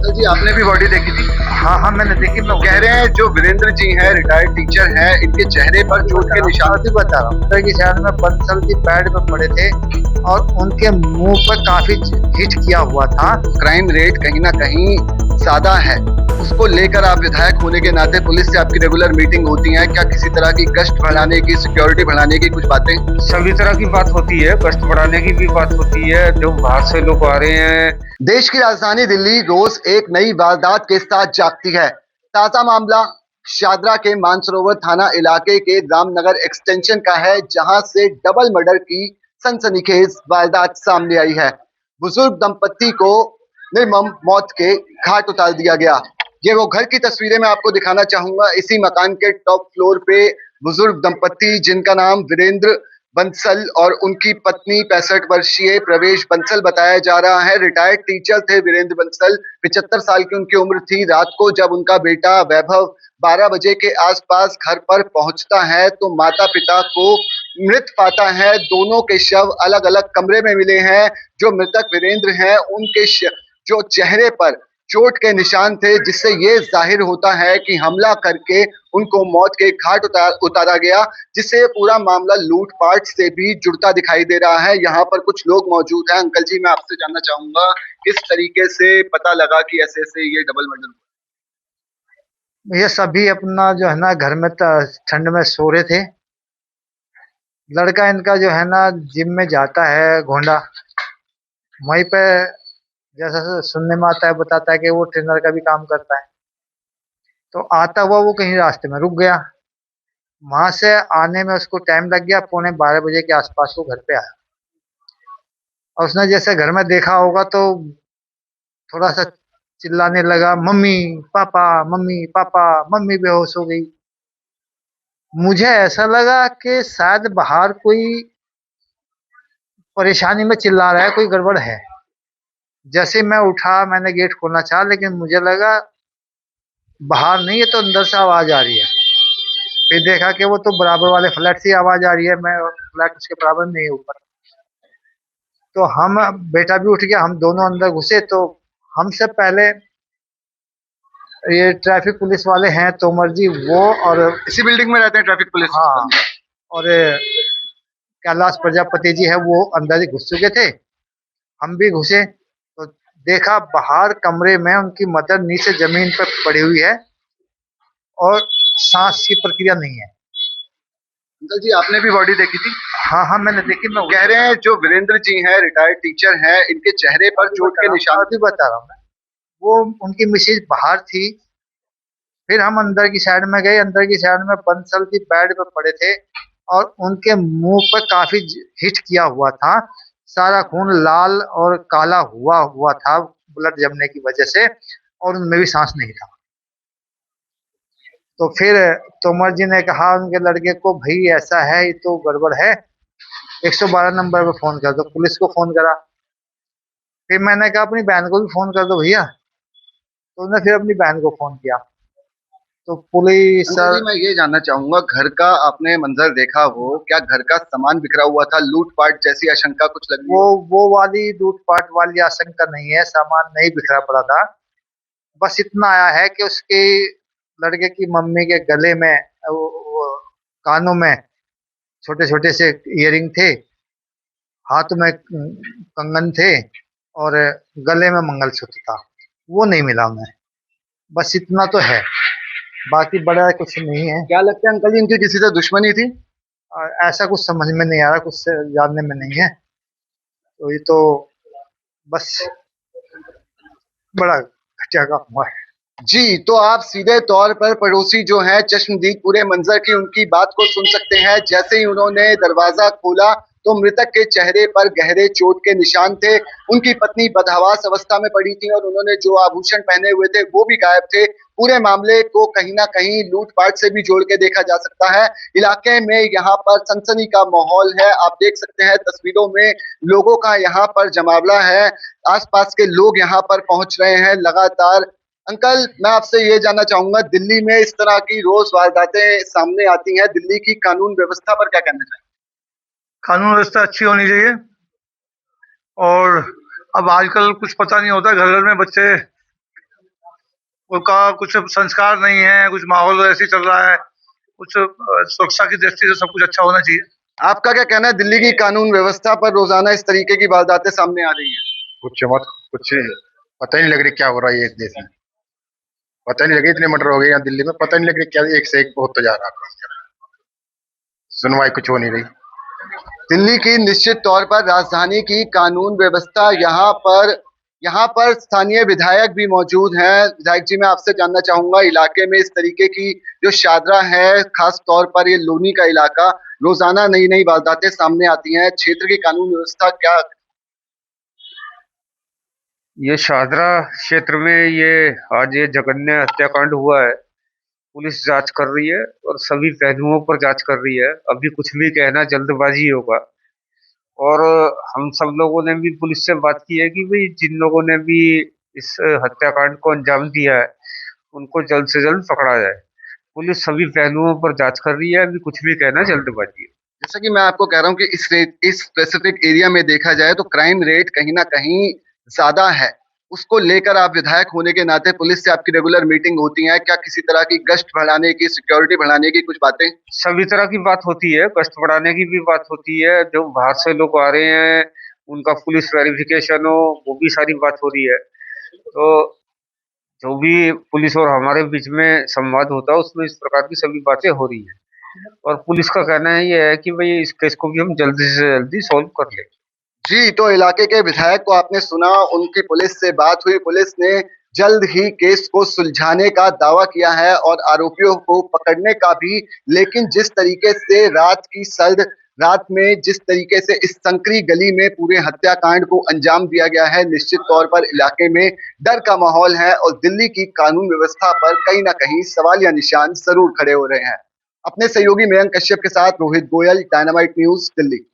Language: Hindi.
अंकल जी आपने भी बॉडी देखी थी? हाँ हाँ मैंने देखी। मैं कह रहे हैं जो वीरेंद्र जी हैं रिटायर्ड टीचर हैं, इनके चेहरे पर चोट के निशान। अभी बता रहा हूँ, अंदर की साइड में बंसल की बेड पे पड़े थे और उनके मुंह पर काफी हिट किया हुआ था। क्राइम रेट कहीं ना कहीं ज्यादा है, उसको लेकर आप विधायक होने के नाते पुलिस से आपकी रेगुलर मीटिंग होती है क्या? किसी तरह की गश्त बढ़ाने की, सिक्योरिटी बढ़ाने की कुछ बातें? सभी तरह की बात होती है, गश्त बढ़ाने की भी बात होती है। जो बाहर से लोग आ रहे हैं। देश की राजधानी दिल्ली रोज एक नई वारदात के साथ जागती है। ताजा मामला शादरा के मानसरोवर थाना इलाके के रामनगर एक्सटेंशन का है, जहां से डबल मर्डर की सनसनीखेज वारदात सामने आई है। बुजुर्ग दंपत्ति को निर्मम मौत के घाट उतार दिया गया। ये वो घर की तस्वीरें मैं आपको दिखाना चाहूंगा। इसी मकान के टॉप फ्लोर पे बुजुर्ग दंपत्ति, जिनका नाम वीरेंद्र बंसल और उनकी पत्नी 65 वर्षीय प्रवेश बंसल बताया जा रहा है। रिटायर्ड टीचर थे वीरेंद्र बंसल। 75 साल की उनकी उम्र थी। रात को जब उनका बेटा वैभव 12 बजे के आसपास घर पर पहुंचता है तो माता पिता को मृत पाता है। दोनों के शव अलग अलग कमरे में मिले हैं। जो मृतक वीरेंद्र हैं उनके जो चेहरे पर चोट के निशान थे, जिससे ये जाहिर होता है कि हमला करके उनको मौत के घाट उतारा गया, जिससे पूरा मामला लूटपाट से भी जुड़ता दिखाई दे रहा है। यहाँ पर कुछ लोग मौजूद हैं। अंकल जी मैं आपसे जानना चाहूंगा किस तरीके से पता लगा कि ऐसे ऐसे ये डबल मर्डर हुआ? ये सभी अपना जो है ना घर में ठंड में सो रहे थे। लड़का इनका जो है ना जिम में जाता है गोंडा, वहीं पे जैसा सुनने में आता है, बताता है कि वो ट्रेनर का भी काम करता है। तो आता हुआ वो कहीं रास्ते में रुक गया। वहां से आने में उसको टाइम लग गया। 12:45 बजे के आसपास वो घर पे आया और उसने जैसे घर में देखा होगा तो थोड़ा सा चिल्लाने लगा, mummy papa mummy papa. Mummy बेहोश हो गई। मुझे ऐसा लगा कि शायद बाहर कोई परेशानी में चिल्ला रहा है, कोई गड़बड़ है। जैसे मैं उठा, मैंने गेट खोलना चाहा, लेकिन मुझे लगा बाहर नहीं है तो अंदर से आवाज आ रही है। फिर देखा कि वो तो बराबर वाले फ्लैट से आवाज आ रही है। मैं फ्लैट उसके बराबर में ही ऊपर। तो हम, बेटा भी उठ गया, हम दोनों अंदर घुसे। तो हमसे पहले ये ट्रैफिक पुलिस वाले हैं तोमर जी, वो और इसी बिल्डिंग में रहते हैं ट्रैफिक पुलिस? हाँ, और कैलाश प्रजापति जी है, वो अंदर ही घुस चुके थे। हम भी घुसे तो देखा बाहर कमरे में उनकी मदर नीचे जमीन पर पड़ी हुई है और सांस की प्रक्रिया नहीं है। अंकल जी आपने भी बॉडी देखी थी? हाँ हाँ मैंने देखी। मैं कह रहे हैं जो वीरेंद्र जी हैं रिटायर्ड टीचर हैं, इनके चेहरे पर चोट के निशान। अभी बता रहा हूँ मैं। वो उनकी मिसेज बाहर थी। फिर हम अंदर की साइड में गए। अंदर की साइड में बंसल की बेड पे पड़े थे और उनके मुंह पर काफी हिट किया हुआ था। सारा खून लाल और काला हुआ हुआ था ब्लड जमने की वजह से, और उनमें भी सांस नहीं था। तो फिर तोमर जी ने कहा उनके लड़के को, भाई ऐसा है, ये तो गड़बड़ है, 112 नंबर पे फोन कर दो। पुलिस को फोन करा। फिर मैंने कहा अपनी बहन को भी फोन कर दो भैया। तो उन्होंने फिर अपनी बहन को फोन किया। तो पुलिस अंकल जी मैं ये जानना चाहूंगा, घर का आपने मंजर देखा हो, क्या घर का सामान बिखरा हुआ था, लूटपाट जैसी आशंका कुछ लगी वो हो? वो वाली लूटपाट वाली आशंका नहीं है। सामान नहीं बिखरा पड़ा था। बस इतना आया है कि उसके लड़के की मम्मी के गले में, वो कानों में छोटे छोटे से इयरिंग थे, हाथ में कंगन थे और गले में मंगलसूत्र था। वो नहीं मिला हमें। बस इतना तो है, बाकी बड़ा कुछ नहीं है। क्या लगता है अंकल जी इनकी किसी से दुश्मनी थी? ऐसा कुछ समझ में नहीं आ रहा, कुछ जानने में नहीं है। तो ये तो बस बड़ा घटिया काम हुआ है। जी, तो आप सीधे तौर पर पड़ोसी जो हैं चश्मदीद पूरे मंजर की उनकी बात को सुन सकते हैं। जैसे ही उन्होंने दरवाजा खोला तो मृतक के चेहरे पर गहरे चोट के निशान थे। उनकी पत्नी बदहवास अवस्था में पड़ी थी और उन्होंने जो आभूषण पहने हुए थे वो भी गायब थे। पूरे मामले को कहीं ना कहीं लूटपाट से भी जोड़ के देखा जा सकता है। इलाके में यहाँ पर सनसनी का माहौल है। आप देख सकते हैं तस्वीरों में लोगों का यहाँ पर जमावड़ा है। आसपास के लोग यहाँ पर पहुंच रहे हैं लगातार। अंकल मैं आपसे ये जानना चाहूंगा, दिल्ली में इस तरह की रोज वारदातें सामने आती हैं, दिल्ली की कानून व्यवस्था पर क्या कहना चाहिए? कानून व्यवस्था अच्छी होनी चाहिए। और अब आजकल कुछ पता नहीं होता, घर घर में बच्चे उनका कुछ संस्कार नहीं है, कुछ माहौल ऐसे ही चल रहा है, कुछ सुरक्षा की दृष्टि से सब कुछ अच्छा होना चाहिए। आपका क्या कहना है, दिल्ली की कानून व्यवस्था पर रोजाना इस तरीके की वारदातें सामने आ रही हैं? कुछ पता ही नहीं लग रही क्या हो रहा है एक देश में। पता नहीं लगे इतने मर्डर हो गए यहाँ दिल्ली में, पता नहीं लग रही क्या एक से एक बहुत तो जा रहा है। सुनवाई कुछ हो नहीं रही। दिल्ली की निश्चित तौर पर राजधानी की कानून व्यवस्था, यहाँ पर स्थानीय विधायक भी मौजूद हैं। विधायक जी, मैं आपसे जानना चाहूंगा, इलाके में इस तरीके की जो शादरा है, खास तौर पर ये लोनी का इलाका, रोजाना नई नई वारदातें सामने आती हैं, क्षेत्र की कानून व्यवस्था क्या? ये शादरा क्षेत्र में ये जघन्य हत्याकांड हुआ है। पुलिस जांच कर रही है और सभी पहलुओं पर जांच कर रही है। अभी कुछ भी कहना जल्दबाजी होगा। और हम सब लोगों ने भी पुलिस से बात की है कि भाई जिन लोगों ने भी इस हत्याकांड को अंजाम दिया है उनको जल्द से जल्द पकड़ा जाए। पुलिस सभी पहलुओं पर जांच कर रही है। अभी कुछ भी कहना जल्दबाजी है। जैसा कि मैं आपको कह रहा हूँ कि इस स्पेसिफिक एरिया में देखा जाए तो क्राइम रेट कहीं ना कहीं ज्यादा है। उसको लेकर आप विधायक होने के नाते पुलिस से आपकी रेगुलर मीटिंग होती है क्या? किसी तरह की गश्त बढ़ाने की, सिक्योरिटी बढ़ाने की कुछ बातें? सभी तरह की बात होती है, गश्त बढ़ाने की भी बात होती है। जो बाहर से लोग आ रहे हैं उनका पुलिस वेरिफिकेशन हो, वो भी सारी बात हो रही है। तो जो भी पुलिस और हमारे बीच में संवाद होता है उसमें इस प्रकार की सभी बातें हो रही हैं। और पुलिस का कहना ये है कि भाई इस केस को भी हम जल्दी से जल्दी सॉल्व कर लें। जी, तो इलाके के विधायक को आपने सुना, उनकी पुलिस से बात हुई, पुलिस ने जल्द ही केस को सुलझाने का दावा किया है और आरोपियों को पकड़ने का भी। लेकिन जिस तरीके से रात में जिस तरीके से इस संकरी गली में पूरे हत्याकांड को अंजाम दिया गया है, निश्चित तौर पर इलाके में डर का माहौल है और दिल्ली की कानून व्यवस्था पर कहीं ना कहीं सवालिया निशान जरूर खड़े हो रहे हैं। अपने सहयोगी मयंक कश्यप के साथ रोहित गोयल, डायनामाइट न्यूज, दिल्ली।